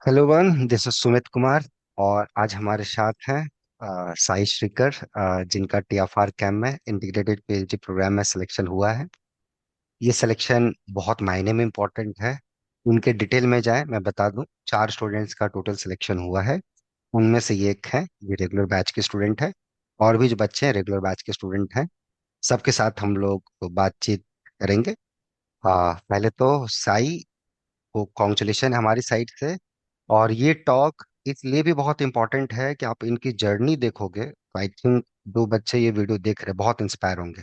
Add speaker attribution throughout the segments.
Speaker 1: Hello one, this is Sumit Kumar. और आज हमारे साथ हैं साई श्रीकर, जिनका टीएफआर कैम में इंटीग्रेटेड पीएचडी प्रोग्राम में सिलेक्शन हुआ है। ये सिलेक्शन बहुत मायने में इम्पोर्टेंट है। उनके डिटेल में जाए मैं बता दूं, 4 स्टूडेंट्स का टोटल सिलेक्शन हुआ है। उनमें से ये एक है, ये रेगुलर बैच के स्टूडेंट है। और भी जो बच्चे हैं रेगुलर बैच के स्टूडेंट हैं। सबके साथ हम लोग बातचीत करेंगे। पहले तो साई को कॉन्ग्रेचुलेशन हमारी साइड से। और ये टॉक इसलिए भी बहुत इंपॉर्टेंट है कि आप इनकी जर्नी देखोगे तो आई थिंक दो बच्चे ये वीडियो देख रहे बहुत इंस्पायर होंगे।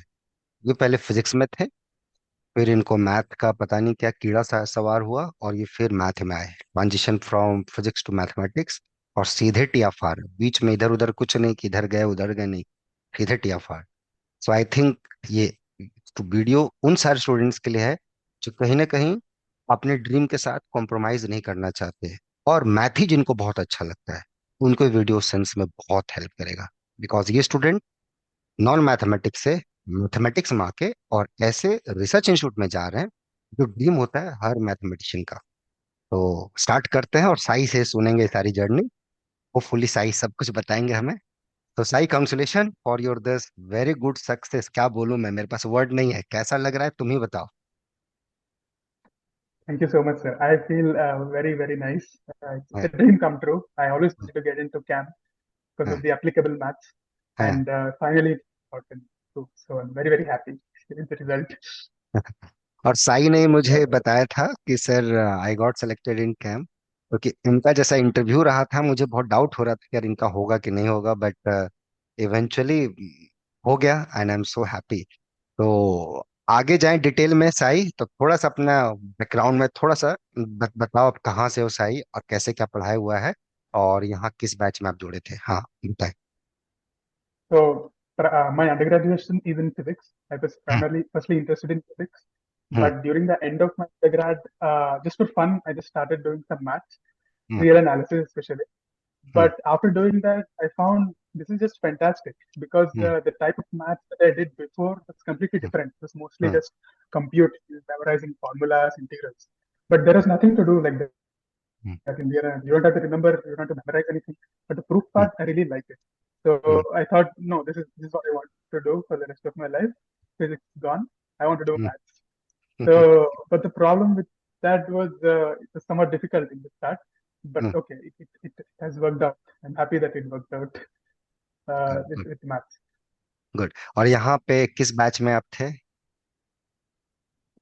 Speaker 1: ये पहले फिजिक्स में थे, फिर इनको मैथ का पता नहीं क्या कीड़ा सा सवार हुआ और ये फिर मैथ में आए, transition from physics to mathematics. और सीधे टीएफआर, बीच में इधर उधर कुछ नहीं कि इधर गए उधर गए, नहीं, सीधे टीएफआर। सो आई थिंक ये तो वीडियो उन सारे स्टूडेंट्स के लिए है जो कहीं ना कहीं अपने ड्रीम के साथ कॉम्प्रोमाइज नहीं करना चाहते। और मैथ ही जिनको बहुत अच्छा लगता है, उनको ये वीडियो सेंस में बहुत हेल्प करेगा। बिकॉज ये स्टूडेंट नॉन मैथमेटिक्स से मैथमेटिक्स में आके और ऐसे रिसर्च इंस्टीट्यूट में जा रहे हैं जो ड्रीम होता है हर मैथमेटिशियन का। तो स्टार्ट करते हैं और साई से सुनेंगे सारी जर्नी। होपफुली साई सब कुछ बताएंगे हमें। तो Sai, congratulation for your this very good success. क्या बोलूं मैं, मेरे पास वर्ड नहीं है। कैसा लग रहा है तुम ही बताओ।
Speaker 2: Thank you so much, sir. I feel very, very nice. It's
Speaker 1: हाँ,
Speaker 2: a dream come true. I always
Speaker 1: हाँ,
Speaker 2: wanted to get into CAM because
Speaker 1: हाँ,
Speaker 2: of the applicable maths,
Speaker 1: हाँ।
Speaker 2: and finally it happened too. So I'm very, very happy with the result.
Speaker 1: और साई ने मुझे
Speaker 2: So,
Speaker 1: बताया था कि sir I got selected in camp, क्योंकि इनका जैसा इंटरव्यू रहा था मुझे बहुत डाउट हो रहा था कि यार इनका होगा कि नहीं होगा, बट इवेंचुअली हो गया and I am so happy. तो आगे जाएं डिटेल में साई, तो थोड़ा सा अपना बैकग्राउंड में थोड़ा सा बताओ, आप कहाँ से हो साई और कैसे क्या पढ़ाई हुआ है और यहाँ किस बैच में आप जुड़े थे। हाँ, बताएं।
Speaker 2: my undergraduation is in physics. I was
Speaker 1: hmm,
Speaker 2: primarily, firstly interested in physics,
Speaker 1: hmm,
Speaker 2: but during the end of my undergrad, just for fun, I just started doing some maths,
Speaker 1: hmm,
Speaker 2: real analysis especially.
Speaker 1: Hmm,
Speaker 2: But after doing that, I found this is just fantastic because
Speaker 1: hmm,
Speaker 2: the type of math that I did before was completely different. It was mostly
Speaker 1: hmm,
Speaker 2: just compute, memorizing formulas, integrals. But there is nothing to do like
Speaker 1: hmm,
Speaker 2: that in there. You don't have to remember, you don't have to memorize anything. But the proof
Speaker 1: hmm,
Speaker 2: part, I really like it. So
Speaker 1: hmm,
Speaker 2: I thought, no, this is what I want to do for the rest of my life. Physics is gone. I want to do
Speaker 1: hmm,
Speaker 2: maths.
Speaker 1: Hmm,
Speaker 2: So, but the problem with that was it was somewhat difficult in the start. But
Speaker 1: hmm,
Speaker 2: okay, it has worked out. I'm happy that it worked out
Speaker 1: hmm.
Speaker 2: with maths.
Speaker 1: Good. और यहाँ पे किस batch में आप थे?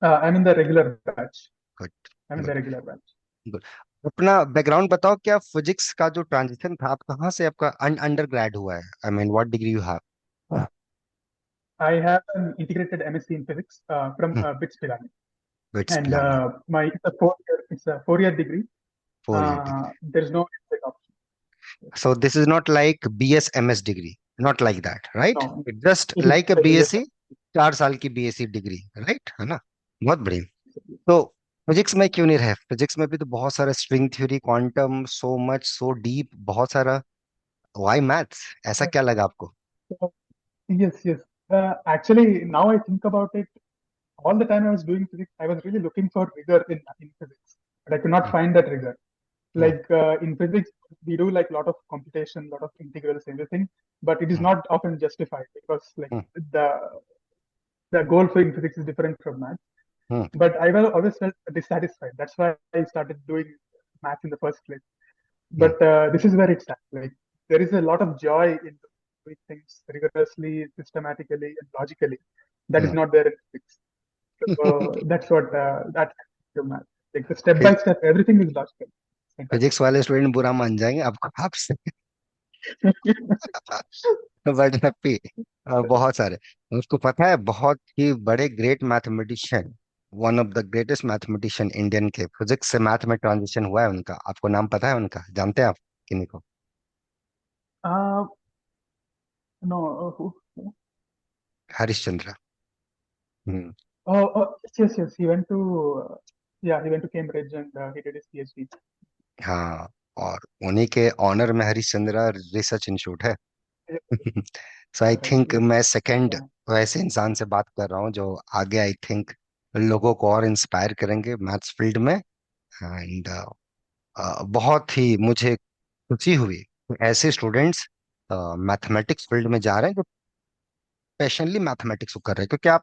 Speaker 2: I'm in the regular batch.
Speaker 1: Good,
Speaker 2: I'm in the
Speaker 1: good,
Speaker 2: regular batch.
Speaker 1: Good. अपना background बताओ, क्या फिजिक्स का जो ट्रांजिशन था, आप कहाँ से आपका अंडर ग्रेड हुआ है? I mean what degree you have?
Speaker 2: I have an integrated MSc in physics from BITS Pilani,
Speaker 1: BITS
Speaker 2: and
Speaker 1: Pilani.
Speaker 2: my it's a 4 year degree.
Speaker 1: 4 year
Speaker 2: There's no exit option.
Speaker 1: Degree, so this is not like BS MS degree, not like that, right?
Speaker 2: No,
Speaker 1: it just
Speaker 2: it is
Speaker 1: like a
Speaker 2: yes,
Speaker 1: BSc, 4 साल की BSc degree, right है ना? बहुत बढ़िया। तो physics में क्यों नहीं रहे? फिजिक्स में भी तो बहुत सारा string theory, quantum, so much, so deep, बहुत सारा। Why maths? ऐसा
Speaker 2: sir.
Speaker 1: क्या लगा आपको?
Speaker 2: Yes, yes. Actually, now I think about it, all the time I was doing physics, I was really looking for rigor in physics, but I could not
Speaker 1: hmm,
Speaker 2: find that rigor.
Speaker 1: Hmm,
Speaker 2: Like in physics, we do like a lot of computation, lot of integrals, everything, but it is
Speaker 1: hmm,
Speaker 2: not often justified because like
Speaker 1: hmm,
Speaker 2: the the goal for in physics is different from math.
Speaker 1: Hmm,
Speaker 2: But I will always felt dissatisfied. That's why I started doing math in the first place.
Speaker 1: Hmm,
Speaker 2: But this is where it's at. Like there is a lot of joy in doing things rigorously, systematically, and logically. That is
Speaker 1: hmm.
Speaker 2: not there in physics. So that's what that math. Like the step by step, everything is logical. Fantastic.
Speaker 1: Physics वाले student बुरा मान जाएंगे आपको, आपसे। But happy. बहुत सारे, उसको पता है, बहुत ही बड़े great mathematician, one of the greatest mathematician Indian के फिजिक्स से मैथ में ट्रांजिशन हुआ है उनका। आपको नाम पता है उनका? जानते हैं आप किन्हीं को?
Speaker 2: uh, no,
Speaker 1: Harishchandra. Hmm.
Speaker 2: yes, yes. He went to yeah, he went to Cambridge and he did his PhD.
Speaker 1: हाँ, और उन्हीं के ऑनर में हरिश्चंद्र रिसर्च इंस्टीट्यूट है।
Speaker 2: Yes,
Speaker 1: so I think
Speaker 2: yes.
Speaker 1: मैं सेकंड
Speaker 2: Yeah.
Speaker 1: वैसे इंसान से बात कर रहा हूँ जो आगे आई थिंक लोगों को और इंस्पायर करेंगे मैथ्स फील्ड में। एंड बहुत ही मुझे खुशी हुई कि ऐसे स्टूडेंट्स मैथमेटिक्स फील्ड में जा रहे हैं जो पैशनली मैथमेटिक्स को कर रहे हैं, क्योंकि आप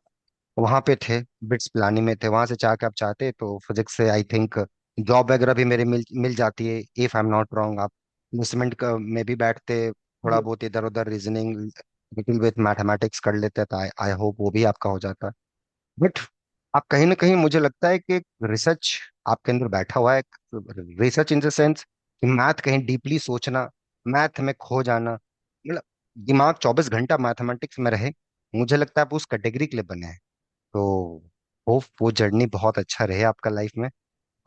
Speaker 1: वहां पे थे, बिट्स पिलानी में थे, वहां से चाह के आप चाहते तो फिजिक्स से आई थिंक जॉब वगैरह भी मेरे मिल मिल जाती है, if I am not wrong. आप इन्वेस्टमेंट का में भी बैठते, थोड़ा
Speaker 2: Yes.
Speaker 1: बहुत इधर उधर रीजनिंग लिटिल विथ मैथमेटिक्स कर लेते, तो आई आई होप वो भी आपका हो जाता। बट आप कहीं ना कहीं मुझे लगता है कि रिसर्च आपके अंदर बैठा हुआ है, रिसर्च इन द सेंस कि मैथ कहीं डीपली सोचना, मैथ में खो जाना, मतलब दिमाग 24 घंटा मैथमेटिक्स में रहे, मुझे लगता है आप उस कैटेगरी के लिए बने हैं। तो होप वो जर्नी बहुत अच्छा रहे आपका लाइफ में।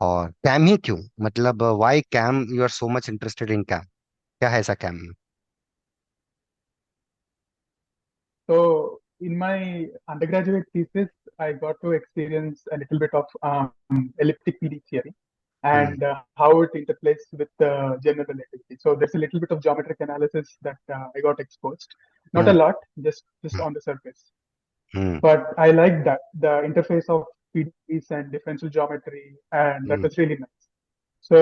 Speaker 1: और कैम ही क्यों, मतलब why CAM, you are so much interested in CAM, क्या है ऐसा कैम में?
Speaker 2: So in my undergraduate thesis, I got to experience a little bit of elliptic PD theory
Speaker 1: hmm.
Speaker 2: and how it interplays with general relativity. So there's a little bit of geometric analysis that I got exposed. Not a
Speaker 1: hmm.
Speaker 2: lot, just
Speaker 1: hmm.
Speaker 2: on the surface.
Speaker 1: Hmm.
Speaker 2: But I like that the interface of PDs and differential geometry, and that
Speaker 1: hmm.
Speaker 2: was really nice. So,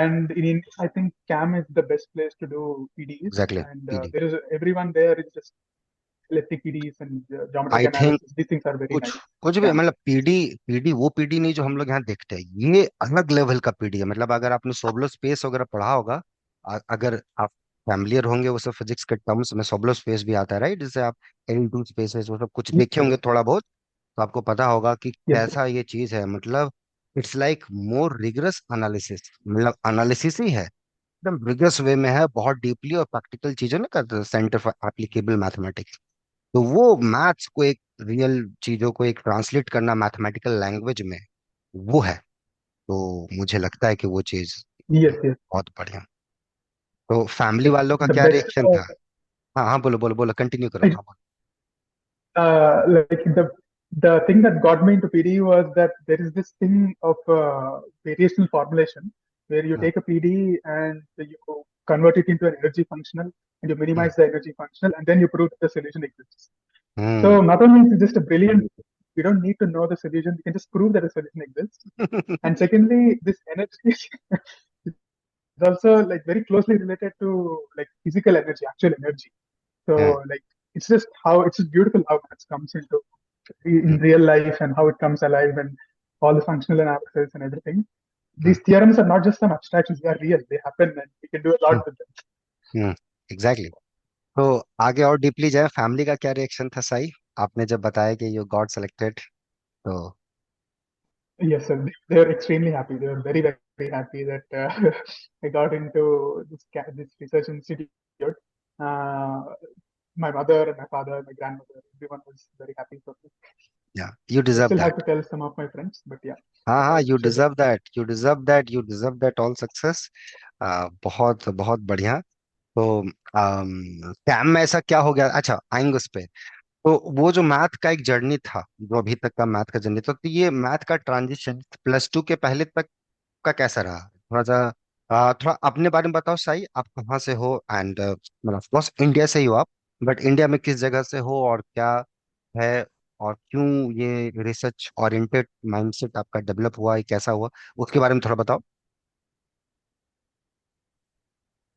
Speaker 2: and I think CAM is the best place to do PDs,
Speaker 1: exactly,
Speaker 2: and
Speaker 1: PD.
Speaker 2: there is everyone there is just elliptic PDs and geometric
Speaker 1: I think
Speaker 2: analysis. These things are very
Speaker 1: कुछ
Speaker 2: nice.
Speaker 1: कुछ भी
Speaker 2: CAM.
Speaker 1: मतलब PD, PD वो PD नहीं जो हम लोग यहाँ देखते हैं, ये अलग लेवल का पीडी है। मतलब अगर आपने सोबलो स्पेस वगैरह पढ़ा होगा, अगर आप फैमिलियर होंगे, वो सब फिजिक्स के टर्म्स में सोबलो स्पेस भी आता है, राइट, जिससे आप L2 स्पेसेस वो सब कुछ देखे होंगे थोड़ा बहुत, तो आपको पता होगा कि
Speaker 2: Yes.
Speaker 1: कैसा ये चीज है। मतलब it's like more rigorous analysis, मतलब एनालिसिस ही है, एकदम रिगरस वे में है, बहुत डीपली और प्रैक्टिकल चीजों ना करते हैं, सेंटर फॉर एप्लीकेबल मैथमेटिक्स। तो वो मैथ्स को एक रियल चीजों को एक ट्रांसलेट करना मैथमेटिकल लैंग्वेज में, वो है। तो मुझे लगता है कि वो चीज
Speaker 2: Yes. Yes.
Speaker 1: बहुत बढ़िया। तो फैमिली
Speaker 2: Yes.
Speaker 1: वालों का
Speaker 2: The
Speaker 1: क्या
Speaker 2: best.
Speaker 1: रिएक्शन था? हाँ हाँ, बोलो बोलो बोलो, कंटिन्यू करो,
Speaker 2: Like,
Speaker 1: हाँ बोलो।
Speaker 2: like the thing that got me into PD was that there is this thing of variational formulation where you
Speaker 1: hmm.
Speaker 2: take a PD and you convert it into an energy functional and you
Speaker 1: hmm.
Speaker 2: minimize the energy functional and then you prove that the solution exists.
Speaker 1: Hmm.
Speaker 2: So not only is it just a brilliant, you don't need to know the solution, you can just prove that a solution exists. And secondly, this energy is also like very closely related to like physical energy, actual energy.
Speaker 1: हाँ,
Speaker 2: So like it's just beautiful how that comes into in
Speaker 1: hmm.
Speaker 2: real life and how it comes alive and all the functional analysis and everything.
Speaker 1: Hmm.
Speaker 2: These theorems are not just some abstractions; they are real. They happen, and we can do a lot
Speaker 1: hmm.
Speaker 2: with them.
Speaker 1: Hmm. Exactly. तो आगे और deeply जाए, family का क्या reaction था साई, आपने जब बताया कि यू गॉट सेलेक्टेड तो?
Speaker 2: Yes, sir. They were extremely happy. They were very, very happy that I got into this research institute. Uh, my mother and my father, my grandmother, everyone was very happy for me.
Speaker 1: या, you
Speaker 2: I
Speaker 1: deserve
Speaker 2: still have
Speaker 1: that.
Speaker 2: to tell some of my friends, but yeah,
Speaker 1: हाँ
Speaker 2: I
Speaker 1: हाँ, you
Speaker 2: shared it.
Speaker 1: Deserve that, you deserve that, you deserve that all success. बहुत बहुत बढ़िया। तो cam में ऐसा क्या हो गया, अच्छा आएंगे उस पे। तो वो जो मैथ का एक जर्नी था, जो अभी तक का मैथ का जर्नी था, तो ये मैथ का ट्रांजिशन +2 के पहले तक का कैसा रहा? थोड़ा सा थोड़ा अपने बारे में बताओ साई, आप कहाँ से हो, एंड मतलब ऑफ कोर्स इंडिया से ही हो आप, बट इंडिया में किस जगह से हो और क्या है, और क्यों ये रिसर्च ओरिएंटेड माइंडसेट आपका डेवलप हुआ है, कैसा हुआ, उसके बारे में थोड़ा बताओ।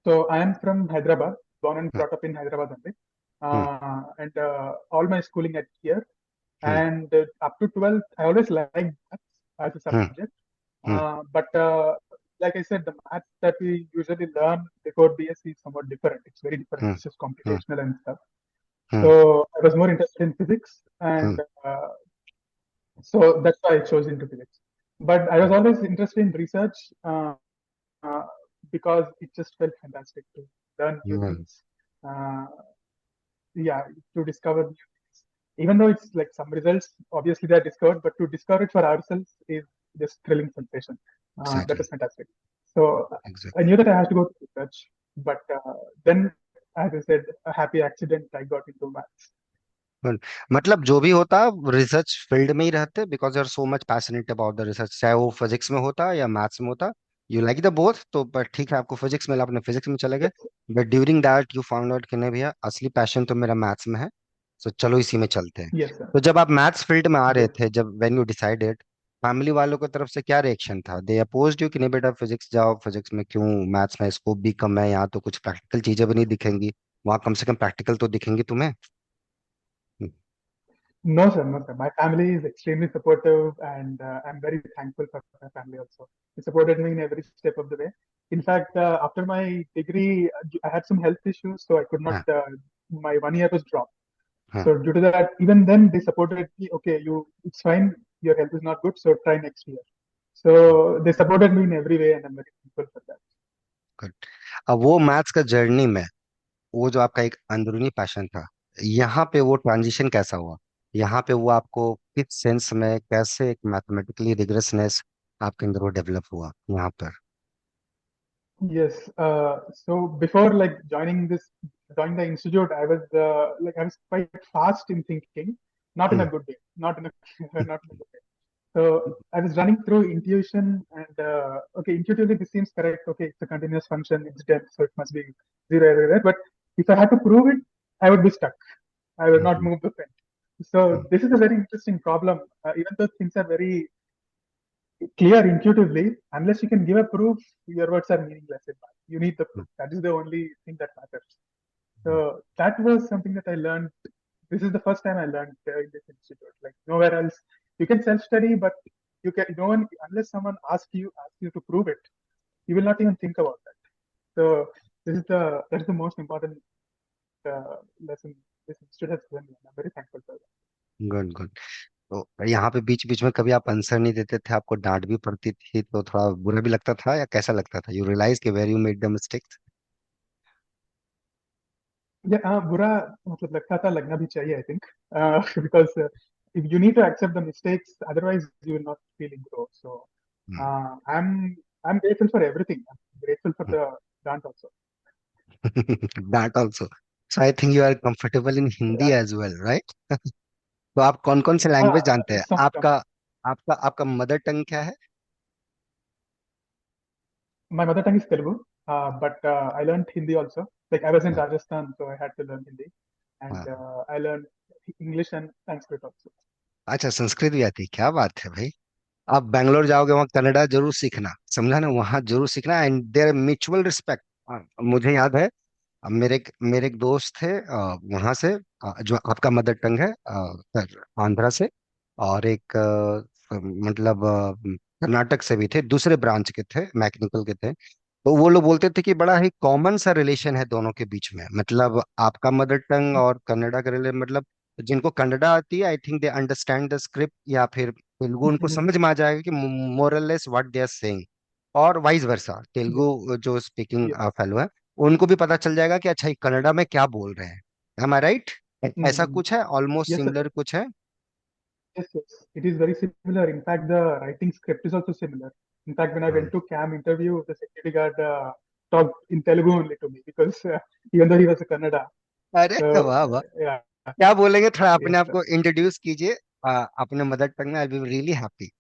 Speaker 2: So I am from Hyderabad, born and
Speaker 1: hmm.
Speaker 2: brought up in Hyderabad only,
Speaker 1: hmm.
Speaker 2: and all my schooling at here.
Speaker 1: Hmm.
Speaker 2: And up to 12th, I always liked maths as a
Speaker 1: hmm.
Speaker 2: subject.
Speaker 1: Hmm.
Speaker 2: But like I said, the maths that we usually learn before BSc is somewhat different. It's very different.
Speaker 1: Hmm.
Speaker 2: It's just
Speaker 1: hmm.
Speaker 2: computational and stuff.
Speaker 1: Hmm.
Speaker 2: So I was more interested in physics,
Speaker 1: hmm.
Speaker 2: and so that's why I chose into physics. But I was always interested in research uh, because it just felt fantastic to learn new
Speaker 1: hmm.
Speaker 2: things. Uh, yeah, to discover new things. Even though it's like some results, obviously they're discovered, but to discover it for ourselves is just thrilling sensation. That
Speaker 1: exactly.
Speaker 2: was fantastic. So I
Speaker 1: exactly.
Speaker 2: knew that I had to go to research, but then, as I said, a happy accident, I got into maths.
Speaker 1: मतलब जो भी होता, research field में ही रहते, because you are so much passionate about the research, चाहे वो physics में होता या मैथ्स में होता, यू लाइक द बोथ। तो बट ठीक है, आपको फिजिक्स मिला, आपने फिजिक्स में चले गए,
Speaker 2: Yes,
Speaker 1: but during that you found out कि नहीं भैया, असली पैशन तो मेरा मैथ्स में है, तो चलो इसी में चलते हैं।
Speaker 2: yes, sir.
Speaker 1: तो जब आप मैथ्स फील्ड में आ रहे
Speaker 2: Yes.
Speaker 1: थे, जब व्हेन यू डिसाइडेड, फैमिली वालों की तरफ से क्या रिएक्शन था? दे अपोज्ड यू कि नहीं बेटा फिजिक्स जाओ, फिजिक्स में क्यों, मैथ्स में स्कोप भी कम है, यहाँ तो कुछ प्रैक्टिकल चीजें भी नहीं दिखेंगी, वहाँ कम से कम प्रैक्टिकल तो दिखेंगी तुम्हें?
Speaker 2: No, sir, no, sir. My family is extremely supportive, and I'm very thankful for my family also. They supported me in every step of the way. In fact, after my degree, I had some health issues, so I could not.
Speaker 1: हाँ
Speaker 2: My 1 year was dropped.
Speaker 1: हाँ।
Speaker 2: So due to that, even then they supported me. Okay, it's fine. Your health is not good, so try next year. So they supported me in every way, and I'm very thankful for that.
Speaker 1: Good. अब वो maths का journey में, वो जो आपका एक अंदरूनी passion था, यहाँ पे वो ट्रांजिशन कैसा हुआ? यहाँ पे वो आपको किस सेंस में, कैसे एक मैथमेटिकली रिग्रेसनेस आपके अंदर वो डेवलप हुआ यहाँ पर?
Speaker 2: Yes. So before like joining the institute, I was quite fast in thinking, not in a
Speaker 1: hmm
Speaker 2: good way, not in a not in a good way. So I was running through intuition, and okay, intuitively this seems correct. Okay, it's a continuous function, it's dead, so it must be zero everywhere. But if I had to prove it, I would be stuck. I would not
Speaker 1: hmm
Speaker 2: move the pen. So
Speaker 1: hmm
Speaker 2: this is a very interesting problem. Even though things are very clear intuitively, unless you can give a proof, your words are meaningless in math. You need the proof. That is the only thing that matters. So that was something that I learned. This is the first time I learned in this institute. Like nowhere else, you can self-study, but you can no one unless someone asks you to prove it, you will not even think about that. So that's the most important lesson this institute has given me. And I'm very thankful for that.
Speaker 1: Good good. तो यहाँ पे बीच बीच में कभी आप answer नहीं देते थे, आपको डांट भी पड़ती थी, तो थोड़ा बुरा भी लगता था या कैसा लगता था? यू रियलाइज कि where you made the mistakes?
Speaker 2: या हाँ बुरा मतलब लगता था लगना भी चाहिए I think because you need to accept the mistakes otherwise you will not feeling grow so I'm grateful for everything. I'm grateful for the grant also.
Speaker 1: That also. So I think you are comfortable in Hindi
Speaker 2: Yeah.
Speaker 1: As well, right? तो आप कौन कौन से language जानते हैं?
Speaker 2: Some
Speaker 1: आपका आपका आपका मदर टंग क्या है?
Speaker 2: my mother tongue is Telugu, but I learned Hindi also. Like I was in Rajasthan, so I had to learn Hindi, and
Speaker 1: हाँ।
Speaker 2: I learned English and Sanskrit also.
Speaker 1: अच्छा, संस्कृत भी आती है, क्या बात है भाई! आप बैंगलोर जाओगे, वहाँ कन्नड़ा जरूर सीखना, समझा ना, वहाँ जरूर सीखना, एंड देयर म्यूचुअल रिस्पेक्ट। मुझे याद है, मेरे एक दोस्त थे वहाँ से, जो आपका मदर टंग है, आंध्रा से, और एक मतलब कर्नाटक से भी थे, दूसरे ब्रांच के थे, मैकेनिकल के थे। तो वो लोग बोलते थे कि बड़ा ही कॉमन सा रिलेशन है दोनों के बीच में, मतलब आपका मदर टंग और कन्नड़ा का रिलेशन, मतलब जिनको कन्नड़ा आती है, I think they understand the script, या फिर तेलुगु उनको समझ में आ जाएगा कि मोरलेस व्हाट दे आर सेइंग, और वाइस वर्सा,
Speaker 2: Yes,
Speaker 1: तेलुगु जो स्पीकिंग
Speaker 2: yes.
Speaker 1: फेलो है, उनको भी पता चल जाएगा कि अच्छा ये कन्नड़ा में क्या बोल रहे हैं। एम आई राइट? ऐसा
Speaker 2: Mm.
Speaker 1: कुछ है, ऑलमोस्ट
Speaker 2: Yes, sir.
Speaker 1: सिमिलर कुछ है?
Speaker 2: Yes, yes. It is very similar. In fact, the writing script is also similar. In fact, when I
Speaker 1: हाँ।
Speaker 2: went to CAM interview, the security guard talked in Telugu only to me because even though he was a Kannada.
Speaker 1: अरे
Speaker 2: So,
Speaker 1: वाह वाह!
Speaker 2: yeah,
Speaker 1: क्या बोलेंगे, थोड़ा अपने
Speaker 2: yes,
Speaker 1: आप
Speaker 2: sir.
Speaker 1: को इंट्रोड्यूस कीजिए, अपने मदर टंग में, आई बी रियली हैप्पी।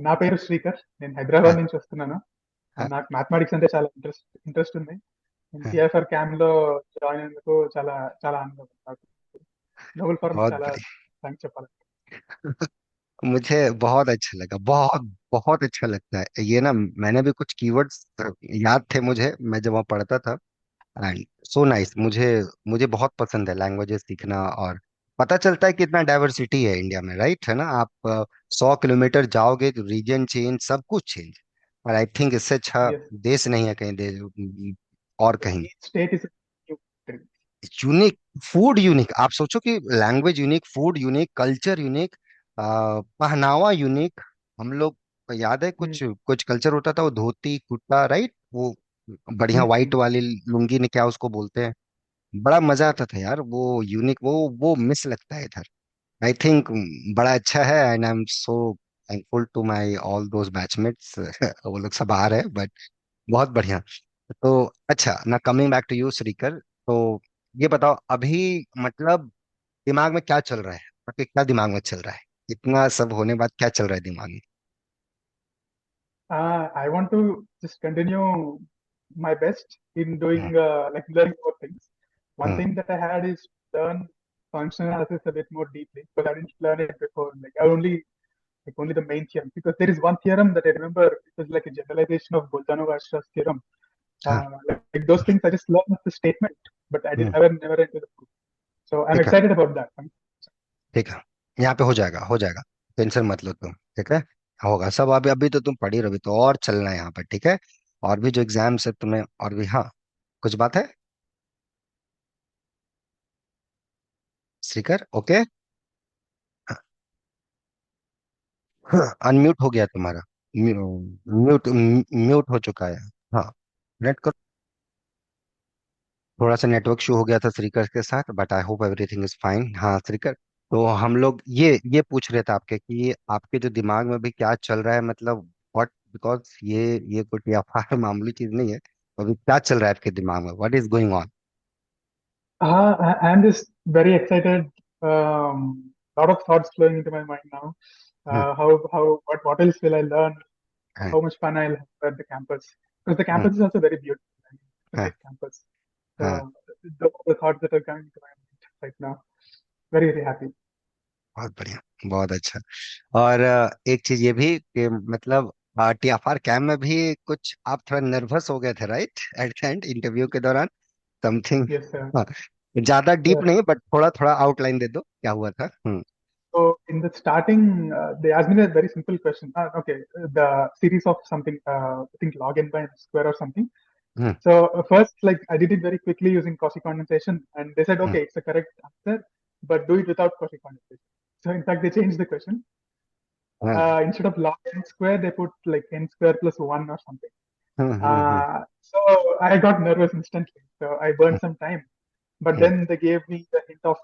Speaker 2: నా పేరు శ్రీకర్. నేను హైదరాబాద్ నుంచి వస్తున్నాను.
Speaker 1: हाँ
Speaker 2: నాకు మ్యాథమెటిక్స్ అంటే చాలా ఇంట్రెస్ట్ ఉంది. నేను
Speaker 1: हाँ।
Speaker 2: సిఎఫ్ఆర్ క్యామ్ లో జాయిన్ అయినందుకు చాలా చాలా ఆనందం నాకు. నోబెల్ ఫారం
Speaker 1: बहुत
Speaker 2: చాలా
Speaker 1: बढ़िया।
Speaker 2: థ్యాంక్స్ చెప్పాలి.
Speaker 1: मुझे बहुत अच्छा लगा, बहुत बहुत अच्छा लगता है ये ना। मैंने भी कुछ कीवर्ड्स याद थे मुझे, मैं जब वहाँ पढ़ता था, एंड सो नाइस। मुझे मुझे बहुत पसंद है लैंग्वेजेस सीखना, और पता चलता है कि इतना डाइवर्सिटी है इंडिया में, राइट है ना? आप 100 किलोमीटर जाओगे तो रीजन चेंज, सब कुछ चेंज। और आई थिंक इससे अच्छा
Speaker 2: Yes,
Speaker 1: देश नहीं है कहीं, देश और कहीं।
Speaker 2: each state is a new country.
Speaker 1: Unique food, unique, आप सोचो कि language unique, food unique, culture unique, पहनावा यूनिक। हम लोग को याद है
Speaker 2: Hmm.
Speaker 1: कुछ कुछ कल्चर होता था, वो धोती कुर्ता, राइट, वो बढ़िया
Speaker 2: Hmm.
Speaker 1: व्हाइट वाली लुंगी ने, क्या उसको बोलते हैं, बड़ा मजा आता था यार, वो यूनिक, वो मिस लगता है इधर। आई थिंक बड़ा अच्छा है, and I am so thankful to my all those batchmates वो लोग सब आ रहे हैं, बट बहुत बढ़िया। तो अच्छा ना, coming back to you Srikar, तो ये बताओ अभी, मतलब दिमाग में क्या चल रहा है, आपके क्या दिमाग में चल रहा है, इतना सब होने बाद क्या चल रहा है दिमाग में?
Speaker 2: I want to just continue my best in
Speaker 1: hmm
Speaker 2: doing like learning more things. One
Speaker 1: hmm
Speaker 2: thing that I had is learn functional analysis a bit more deeply because I didn't learn it before. Like I only like only the main theorem. Because there is one theorem that I remember, it was like a generalization of Bolzano-Weierstrass theorem.
Speaker 1: हाँ
Speaker 2: Like those things I just learned the statement, but I didn't
Speaker 1: hmm,
Speaker 2: never into the proof. So I'm
Speaker 1: ठीक है
Speaker 2: excited about that.
Speaker 1: ठीक है। यहाँ पे हो जाएगा हो जाएगा। टेंशन मत लो तुम, ठीक है। होगा सब। अभी अभी तो तुम पढ़ी रहो, अभी तो और चलना है यहाँ पर, ठीक है। और भी जो एग्जाम्स है तुम्हें, और भी, हाँ, कुछ बात है श्रीकर? ओके। अनम्यूट हो गया तुम्हारा। म्यूट म्यूट हो चुका है। हाँ, नेट करो। थोड़ा सा नेटवर्क शो हो गया था श्रीकर के साथ, but I hope everything is fine. हाँ श्रीकर, तो हम लोग ये पूछ रहे थे आपके कि आपके जो दिमाग में भी क्या चल रहा है, मतलब व्हाट, बिकॉज ये कोई अफार मामूली चीज नहीं है। अभी क्या चल रहा है आपके दिमाग में, what is going on?
Speaker 2: I'm just very excited. Lot of thoughts flowing into my mind now.
Speaker 1: Hmm
Speaker 2: What else will I learn?
Speaker 1: Hmm
Speaker 2: How much fun I'll have at the campus? Because the
Speaker 1: hmm,
Speaker 2: campus is also very beautiful. I mean, it's a
Speaker 1: हाँ
Speaker 2: great campus.
Speaker 1: हाँ,
Speaker 2: So the thoughts that are coming to my mind right now, very very happy.
Speaker 1: बहुत बढ़िया, बहुत अच्छा। और एक चीज ये भी कि मतलब टीएफआर कैम में भी कुछ आप थोड़ा नर्वस हो गए थे, right, at the end interview के दौरान, समथिंग?
Speaker 2: Yes, sir.
Speaker 1: हाँ, ज्यादा डीप
Speaker 2: Sir.
Speaker 1: नहीं, बट थोड़ा थोड़ा आउटलाइन दे दो, क्या हुआ था?
Speaker 2: So in the starting, they asked me a very simple question. Okay, the series of something, I think log n by square or something.
Speaker 1: Hmm
Speaker 2: So first, like I did it very quickly using Cauchy condensation, and they said,
Speaker 1: hmm
Speaker 2: okay, it's the correct answer, but do it without Cauchy condensation. So in fact, they changed the question.
Speaker 1: हाँ,
Speaker 2: Instead of log n square, they put like n square plus one or something.
Speaker 1: Hmm
Speaker 2: So I got nervous instantly. So I burned some time. But
Speaker 1: hmm
Speaker 2: then they gave me the hint of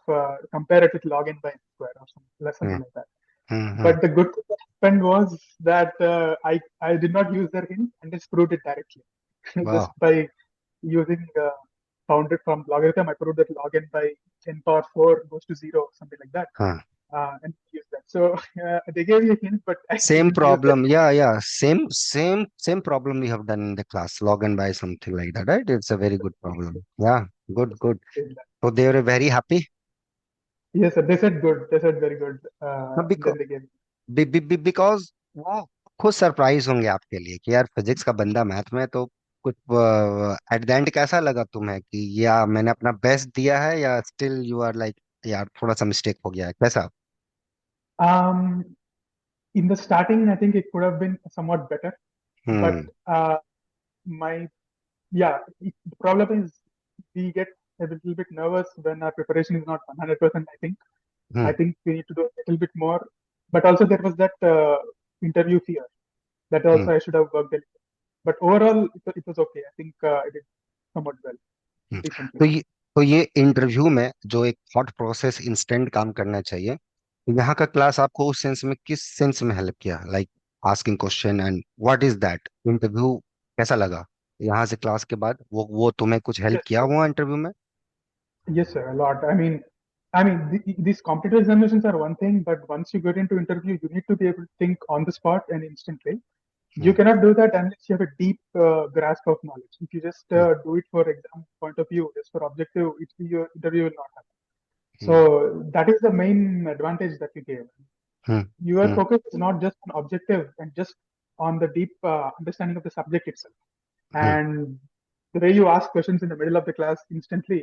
Speaker 2: compare it with log n by n square or something
Speaker 1: hmm
Speaker 2: like that.
Speaker 1: Hmm
Speaker 2: But the good thing that happened was that I did not use their hint and just proved it directly.
Speaker 1: वाह,
Speaker 2: Just by using bounded from logarithm, I proved that log n by n power 4 goes to 0, something like that.
Speaker 1: हाँ,
Speaker 2: And use that. So they gave me a hint, but I
Speaker 1: same
Speaker 2: didn't use that
Speaker 1: problem,
Speaker 2: hint.
Speaker 1: या same problem we have done in the class, log and by something like that, right? It's a very good problem. Yeah, good good. So they were very happy.
Speaker 2: Yes, sir. They said good. They said very good.
Speaker 1: Because
Speaker 2: Then they gave.
Speaker 1: Because वो खुद surprise होंगे आपके लिए कि यार physics का बंदा math में, तो कुछ एट द एंड कैसा लगा तुम्हें कि या मैंने अपना बेस्ट दिया है, या स्टिल यू आर लाइक यार थोड़ा सा मिस्टेक हो गया है, कैसा?
Speaker 2: Um, in the starting, I think it could have been somewhat better, but
Speaker 1: hmm
Speaker 2: my yeah, the problem is we get a little bit nervous when our preparation is not 100%. I
Speaker 1: hmm
Speaker 2: think we need to do a little bit more, but also there was that interview fear that
Speaker 1: hmm
Speaker 2: also I should have worked a little. But overall, it was okay. I think I did somewhat well,
Speaker 1: hmm.
Speaker 2: decently.
Speaker 1: तो ये interview में जो एक thought process instant काम करना चाहिए, तो यहाँ का क्लास आपको उस सेंस में किस सेंस में हेल्प किया, like asking question and what is that interview, कैसा लगा यहाँ से क्लास के बाद? वो तुम्हें कुछ हेल्प
Speaker 2: Yes,
Speaker 1: किया हुआ इंटरव्यू में?
Speaker 2: yes, sir, a lot. These competitive examinations are one thing, but once you get into interview, you need to be able to think on the spot and instantly. You
Speaker 1: hmm
Speaker 2: cannot do that unless you have a deep grasp of knowledge. If you just
Speaker 1: hmm
Speaker 2: do it for exam point of view, just for objective, your interview will not happen.
Speaker 1: Hmm
Speaker 2: So that is the main advantage that you gave.
Speaker 1: Hmm
Speaker 2: Your
Speaker 1: hmm
Speaker 2: focus is not just on objective and just on the deep understanding of the subject itself.
Speaker 1: Hmm
Speaker 2: And the way you ask questions in the middle of the class instantly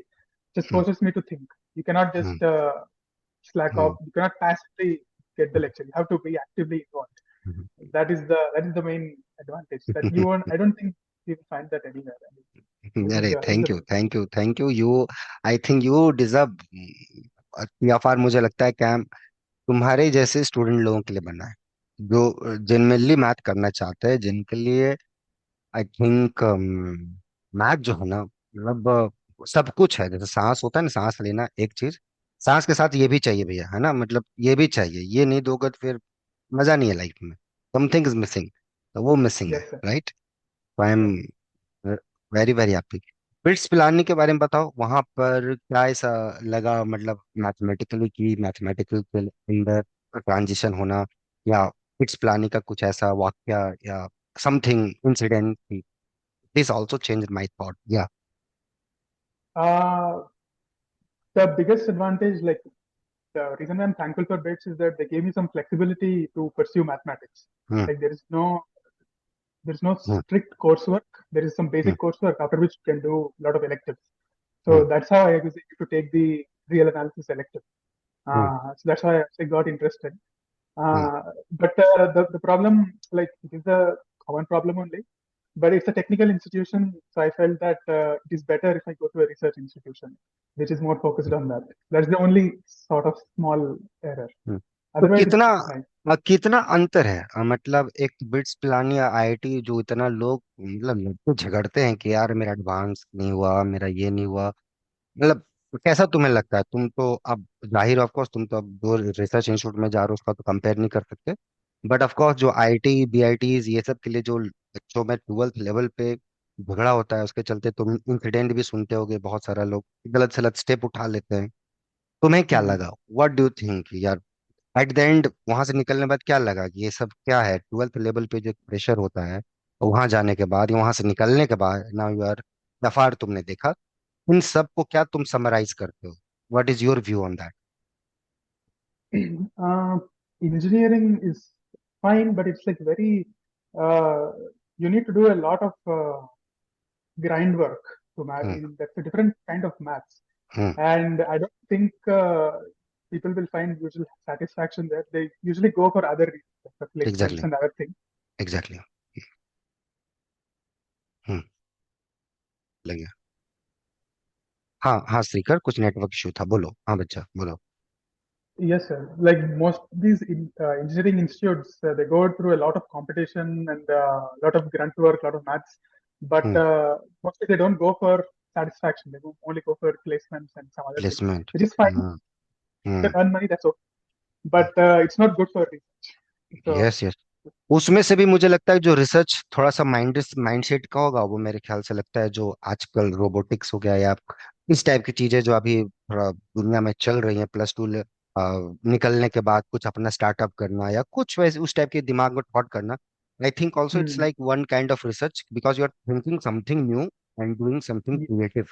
Speaker 2: just
Speaker 1: hmm
Speaker 2: forces me to think. You cannot just
Speaker 1: hmm
Speaker 2: slack off.
Speaker 1: Hmm
Speaker 2: You cannot passively get the lecture. You have to be actively involved.
Speaker 1: Hmm,
Speaker 2: That is the main advantage that you won't. I don't think you will find that anywhere. I mean,
Speaker 1: अरे
Speaker 2: that is the
Speaker 1: thank you thank you thank you, you, I think you deserve, या फिर मुझे लगता है cam तुम्हारे जैसे student लोगों के लिए बना है, जो जेन्युइनली मैथ करना चाहते हैं, जिनके लिए आई थिंक मैथ जो है ना, मतलब सब कुछ है। जैसे सांस होता है ना, सांस लेना एक चीज, सांस के साथ ये भी चाहिए भैया, है ना, मतलब ये भी चाहिए, ये नहीं दोगे तो फिर मजा नहीं है लाइफ में, समथिंग इज मिसिंग, तो वो मिसिंग है,
Speaker 2: yes, sir.
Speaker 1: Right? I am
Speaker 2: Yes.
Speaker 1: Very very happy. Bits Pilani के बारे में बताओ, वहां पर क्या ऐसा लगा, मतलब मैथमेटिकली की मैथमेटिकल के अंदर ट्रांजिशन होना, या बिट्स पिलानी का कुछ ऐसा वाक्य या something incident, this also change my thought, या?
Speaker 2: The biggest advantage, like the reason I'm thankful for BITS is that they gave me some flexibility to pursue mathematics.
Speaker 1: Hmm
Speaker 2: Like there's no
Speaker 1: hmm
Speaker 2: strict coursework. There is some
Speaker 1: hmm
Speaker 2: basic coursework after which you can do a lot of electives.
Speaker 1: Hmm
Speaker 2: So that's how I was able to take the real analysis elective.
Speaker 1: Hmm
Speaker 2: So that's how I got interested.
Speaker 1: Hmm
Speaker 2: Uh, but the problem, like it is a common problem only, but it's a technical institution. So I felt that it is better if I go to a research institution, which is more focused on that. That's the only sort of small error.
Speaker 1: हम्म। तो
Speaker 2: Otherwise,
Speaker 1: कितना
Speaker 2: it's fine.
Speaker 1: कितना अंतर है मतलब एक bits Pilani या IIT जो इतना लोग मतलब लड़के झगड़ते हैं कि यार मेरा एडवांस नहीं हुआ, मेरा ये नहीं हुआ, मतलब कैसा तुम्हें लगता है? तुम तो अब जाहिर ऑफ कोर्स तुम तो अब दो रिसर्च इंस्टीट्यूट में जा रहे हो, उसका तो कंपेयर नहीं कर सकते, बट ऑफ कोर्स जो आईआईटी बीआईटीज ये सब के लिए जो बच्चों में 12th लेवल पे झगड़ा होता है उसके चलते तुम इंसिडेंट भी सुनते होगे, बहुत सारा लोग गलत सलत स्टेप उठा लेते हैं। तुम्हें क्या
Speaker 2: Hmm.
Speaker 1: लगा? व्हाट डू यू थिंक यार एट द एंड वहां से निकलने के बाद क्या लगा कि ये सब क्या है? 12th लेवल पे जो प्रेशर होता है वहां जाने के बाद, वहां से निकलने के बाद, नाउ यू आर दफार, तुमने देखा इन सब को क्या तुम समराइज करते हो? What is your view on that?
Speaker 2: uh, Engineering is fine, but it's like very, uh, you need to do a lot of grind work to math.
Speaker 1: Hmm
Speaker 2: That's a different kind of maths.
Speaker 1: Hmm
Speaker 2: And I don't think people will find usual satisfaction there. They usually go for other reasons, like the placements
Speaker 1: exactly
Speaker 2: and other things.
Speaker 1: Exactly hmm लगे। हाँ हाँ श्रीकर, कुछ network issue था, बोलो, हाँ बच्चा बोलो।
Speaker 2: Yes, sir. Like most these engineering institutes, they go through a lot of competition and a lot of grunt work, a lot of maths. But
Speaker 1: hmm
Speaker 2: mostly they don't go for satisfaction. They only go for placements and some other things,
Speaker 1: placement.
Speaker 2: which is fine.
Speaker 1: Hmm
Speaker 2: You
Speaker 1: hmm
Speaker 2: can earn money, that's okay. But it's not good for research. So
Speaker 1: yes yes. उसमें से भी मुझे लगता है जो research थोड़ा सा mindset का होगा वो मेरे ख्याल से लगता है जो आजकल रोबोटिक्स हो गया या इस टाइप की चीजें जो अभी थोड़ा दुनिया में चल रही हैं, +2 निकलने के बाद कुछ अपना स्टार्टअप करना या कुछ वैसे उस टाइप के दिमाग में थॉट करना, I think also it's
Speaker 2: hmm,
Speaker 1: like one kind of research because you are thinking something new and doing something
Speaker 2: ye-
Speaker 1: creative,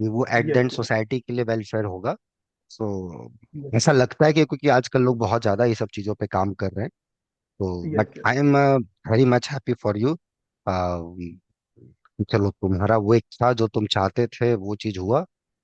Speaker 1: वो एट द
Speaker 2: yes,
Speaker 1: एंड
Speaker 2: yes,
Speaker 1: सोसाइटी के लिए वेलफेयर होगा। सो
Speaker 2: yes,
Speaker 1: ऐसा लगता है कि क्योंकि आजकल लोग बहुत ज्यादा ये सब चीजों पे काम कर रहे हैं, तो
Speaker 2: yes,
Speaker 1: but
Speaker 2: yes.
Speaker 1: I am very much happy for you. चलो तुम्हारा वो एक था जो तुम चाहते थे वो चीज हुआ।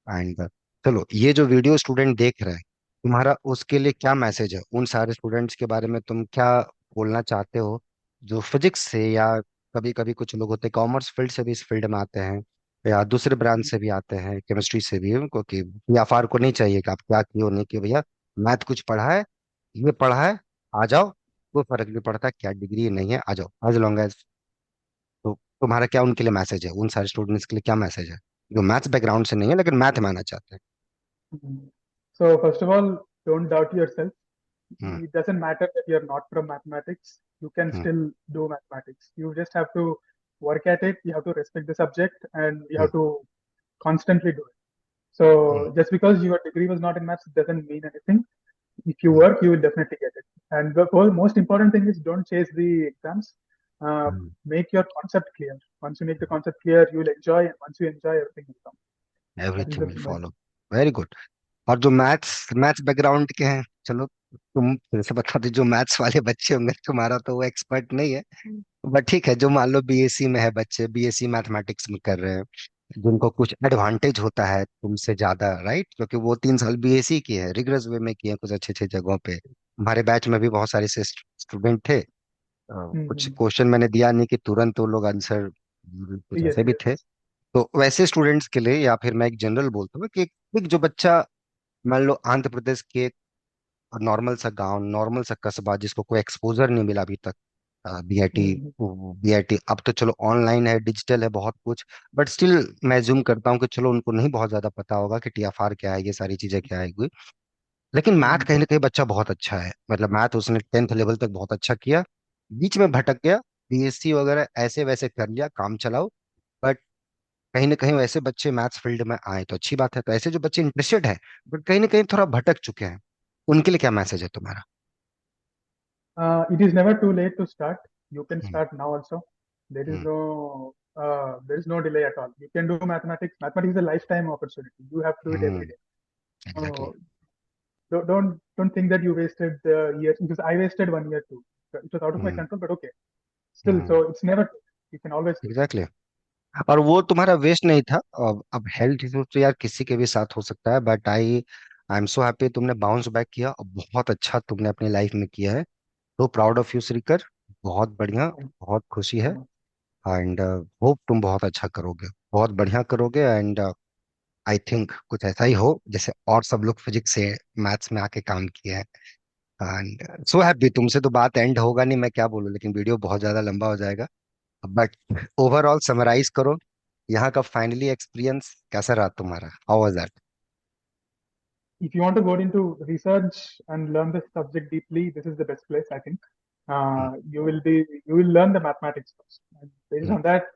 Speaker 1: एंड चलो ये जो वीडियो स्टूडेंट देख रहे हैं, तुम्हारा उसके लिए क्या मैसेज है? उन सारे स्टूडेंट्स के बारे में तुम क्या बोलना चाहते हो जो फिजिक्स से या कभी कभी कुछ लोग होते हैं कॉमर्स फील्ड से भी इस फील्ड में आते हैं या दूसरे ब्रांच से भी आते हैं, केमिस्ट्री से भी, उनको कि व्यापार को नहीं चाहिए कि आप क्या किए नहीं किए, भैया मैथ कुछ पढ़ा है, ये पढ़ा है, आ जाओ, कोई फर्क नहीं पड़ता क्या डिग्री नहीं है, आ जाओ एज लॉन्ग एज। तो तुम्हारा क्या उनके लिए मैसेज है, उन सारे स्टूडेंट्स के लिए क्या मैसेज है जो मैथ्स बैकग्राउंड से नहीं है लेकिन मैथ में आना चाहते हैं?
Speaker 2: Mhm. So first of all, don't doubt yourself.
Speaker 1: Hmm
Speaker 2: It doesn't matter that you're not from mathematics. You can
Speaker 1: hmm
Speaker 2: still do mathematics. You just have to work at it. You have to respect the subject, and you
Speaker 1: hmm
Speaker 2: have to constantly do it.
Speaker 1: Hmm
Speaker 2: So just because your degree was not in maths doesn't mean anything. If you
Speaker 1: hmm
Speaker 2: work, you will definitely get it. And the most important thing is don't chase the exams.
Speaker 1: Hmm
Speaker 2: Make your concept clear. Once you make the concept clear, you will enjoy, and once you enjoy, everything will come. That is
Speaker 1: everything
Speaker 2: the
Speaker 1: will
Speaker 2: best.
Speaker 1: Follow. Very good. और जो maths maths background के हैं, चलो तुम फिर से बता दो, जो मैथ्स वाले बच्चे होंगे, तुम्हारा तो वो एक्सपर्ट नहीं है, बट ठीक है, जो मान लो बीएससी में है बच्चे, बीएससी मैथमेटिक्स में कर रहे हैं, जिनको कुछ एडवांटेज होता है तुमसे ज्यादा, राइट? क्योंकि वो 3 साल बीएससी की है, रिगरस वे में किए हैं कुछ अच्छे अच्छे जगहों पे। हमारे बैच में भी बहुत सारे स्टूडेंट थे, कुछ
Speaker 2: Mm-hmm.
Speaker 1: क्वेश्चन मैंने दिया नहीं कि तुरंत वो लोग आंसर, कुछ
Speaker 2: Yes,
Speaker 1: ऐसे भी
Speaker 2: yes.
Speaker 1: थे। तो वैसे स्टूडेंट्स के लिए या फिर मैं एक जनरल बोलता हूँ कि एक जो बच्चा मान लो आंध्र प्रदेश के नॉर्मल सा गांव, नॉर्मल सा कस्बा, जिसको कोई एक्सपोजर नहीं मिला अभी तक बीआईटी,
Speaker 2: Mm-hmm.
Speaker 1: बीआईटी अब तो चलो ऑनलाइन है, डिजिटल है, बहुत कुछ, बट स्टिल मैं ज्यूम करता हूँ कि चलो उनको नहीं बहुत ज्यादा पता होगा कि टीएफआर क्या है, ये सारी चीजें क्या है, लेकिन मैथ
Speaker 2: Mm-hmm.
Speaker 1: कहीं ना कहीं बच्चा बहुत अच्छा है, मतलब मैथ उसने 10th लेवल तक बहुत अच्छा किया, बीच में भटक गया, बीएससी वगैरह ऐसे वैसे कर लिया काम चलाओ, बट कहीं ना कहीं वैसे बच्चे मैथ्स फील्ड में आए तो अच्छी बात है, तो ऐसे जो बच्चे इंटरेस्टेड है बट कहीं ना कहीं थोड़ा भटक चुके हैं, उनके लिए क्या मैसेज है तुम्हारा?
Speaker 2: It is never too late to start. You can
Speaker 1: hmm
Speaker 2: start now also.
Speaker 1: Hmm
Speaker 2: There is no delay at all. You can do mathematics. Mathematics is a lifetime opportunity. You have to do it every day.
Speaker 1: Exactly.
Speaker 2: So don't think that you wasted the years, because I wasted 1 year too. It was out of my
Speaker 1: hmm.
Speaker 2: control, but okay, still.
Speaker 1: Hmm.
Speaker 2: So it's never. You can always do.
Speaker 1: Exactly. और वो तुम्हारा waste नहीं था। अब health issues तो यार किसी के भी साथ हो सकता है, but I am so happy तुमने बाउंस बैक किया और बहुत अच्छा तुमने अपनी लाइफ में किया है। तो प्राउड ऑफ यू श्रीकर। बहुत बढ़िया।
Speaker 2: Thank you
Speaker 1: बहुत खुशी
Speaker 2: so
Speaker 1: है।
Speaker 2: much.
Speaker 1: एंड होप तुम बहुत अच्छा करोगे। बहुत बढ़िया करोगे। एंड आई थिंक कुछ ऐसा ही हो जैसे और सब लोग फिजिक्स से मैथ्स में आके काम किए हैं। एंड सो हैप्पी तुमसे तो बात एंड होगा नहीं, मैं क्या बोलूं, लेकिन वीडियो बहुत ज्यादा लंबा हो जाएगा। बट ओवरऑल समराइज करो, यहाँ का फाइनली एक्सपीरियंस कैसा रहा तुम्हारा, how was that?
Speaker 2: If you want to go into research and learn the subject deeply, this is the best place, I think. You will learn the mathematics first, and based on that,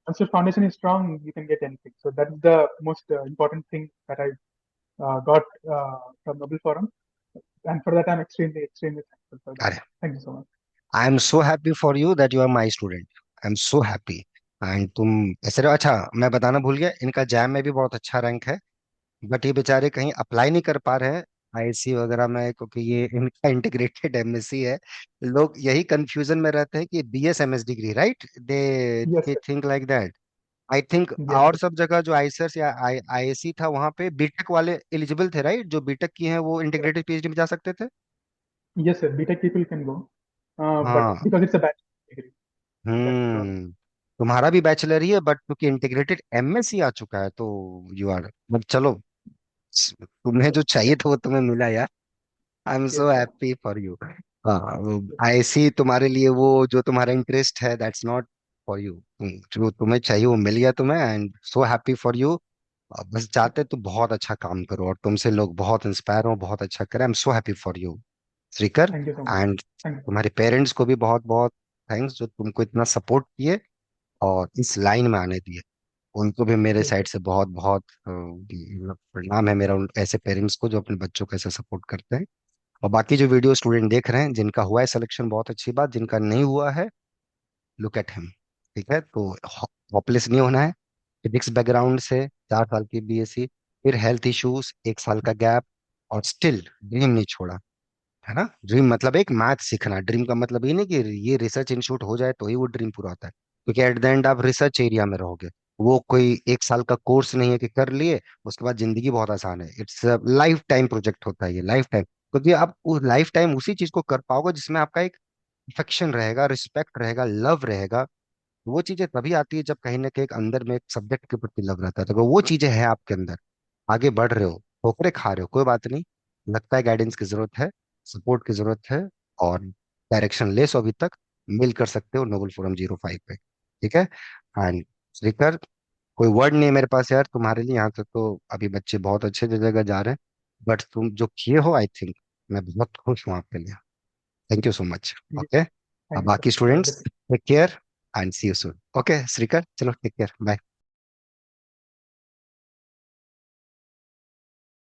Speaker 2: once your foundation is strong, you can get anything. So that's the most important thing that I got from Nobel Forum, and for that I'm extremely thankful for that.
Speaker 1: अरे,
Speaker 2: Thank you so much.
Speaker 1: I am so happy for you that you are my student. I am so happy. And तुम ऐसे रहो। अच्छा, मैं बताना भूल गया, इनका जैम में भी बहुत अच्छा रैंक है। बट ये बेचारे कहीं अप्लाई नहीं कर पा रहे हैं आईएससी वगैरह में, क्योंकि ये इनका इंटीग्रेटेड एमएससी है। लोग यही कंफ्यूजन में रहते हैं कि BSMS degree, right?
Speaker 2: Yes,
Speaker 1: they
Speaker 2: sir.
Speaker 1: Think like that. I think
Speaker 2: Yes,
Speaker 1: और
Speaker 2: sir.
Speaker 1: सब जगह जो आईसर्स या आईएससी था वहां पे बीटेक वाले एलिजिबल थे, राइट? जो बीटेक किए हैं वो
Speaker 2: Correct.
Speaker 1: इंटीग्रेटेड पीएचडी में जा सकते थे।
Speaker 2: Yes, sir. BTech people can go, but
Speaker 1: हाँ।
Speaker 2: because it's a bachelor degree, that's the problem.
Speaker 1: हम्म। तुम्हारा भी बैचलर ही है, बट क्योंकि इंटीग्रेटेड एमएससी आ चुका है तो यू आर, बट चलो, तुम्हें जो चाहिए था वो तुम्हें मिला यार। I am
Speaker 2: Yes,
Speaker 1: so
Speaker 2: sir.
Speaker 1: Happy for you. हाँ, आईएससी तुम्हारे लिए वो जो तुम्हारा इंटरेस्ट है दैट्स नॉट फॉर यू। जो तुम्हें चाहिए वो मिल गया तुम्हें, and so happy for you. बस चाहते तो बहुत अच्छा काम करो और तुमसे लोग बहुत इंस्पायर हो, बहुत अच्छा करें। I am so happy for you Srikar.
Speaker 2: Thank you so much.
Speaker 1: And
Speaker 2: Thank you.
Speaker 1: तुम्हारे पेरेंट्स को भी बहुत बहुत थैंक्स जो तुमको इतना सपोर्ट किए और इस लाइन में आने दिए। उनको भी मेरे
Speaker 2: Yes, sir.
Speaker 1: साइड से बहुत बहुत प्रणाम है मेरा उन ऐसे पेरेंट्स को जो अपने बच्चों को ऐसे सपोर्ट करते हैं। और बाकी जो वीडियो स्टूडेंट देख रहे हैं जिनका हुआ है सिलेक्शन, बहुत अच्छी बात। जिनका नहीं हुआ है, लुक एट हिम। ठीक है, तो होपलेस नहीं होना है। फिजिक्स बैकग्राउंड से 4 साल की बीएससी, फिर हेल्थ इश्यूज, 1 साल का गैप, और स्टिल ड्रीम नहीं छोड़ा। है ना? ड्रीम मतलब एक मैथ सीखना। ड्रीम का मतलब ये नहीं कि ये रिसर्च इंस्टीट्यूट हो जाए तो ही वो ड्रीम पूरा होता है, क्योंकि एट द एंड आप रिसर्च एरिया में रहोगे। वो कोई 1 साल का कोर्स नहीं है कि कर लिए उसके बाद जिंदगी बहुत आसान है। इट्स लाइफ टाइम प्रोजेक्ट होता है ये, लाइफ टाइम। क्योंकि आप लाइफ टाइम उसी चीज को कर पाओगे जिसमें आपका एक अफेक्शन रहेगा, रिस्पेक्ट रहेगा, लव रहेगा। वो चीजें तभी आती है जब कहीं ना कहीं एक अंदर में एक सब्जेक्ट के प्रति लव रहता है। तो अगर वो चीजें हैं आपके अंदर, आगे बढ़ रहे हो, ठोकरे खा रहे हो, कोई बात नहीं। लगता है गाइडेंस की जरूरत है, सपोर्ट की जरूरत है, और डायरेक्शन लेस हो अभी तक, मिल कर सकते हो नोबल फोरम 05 पे। ठीक है। एंड श्रीकर, कोई वर्ड नहीं है मेरे पास यार तुम्हारे लिए। यहाँ तक तो अभी बच्चे बहुत अच्छे जगह जा रहे हैं, बट तुम जो किए हो, आई थिंक मैं बहुत खुश हूँ आपके लिए। Thank you so much.
Speaker 2: Yes,
Speaker 1: okay. अब
Speaker 2: thank you so
Speaker 1: बाकी
Speaker 2: much.
Speaker 1: Students, take care and see you soon. Okay Srikar, चलो टेक केयर, बाय।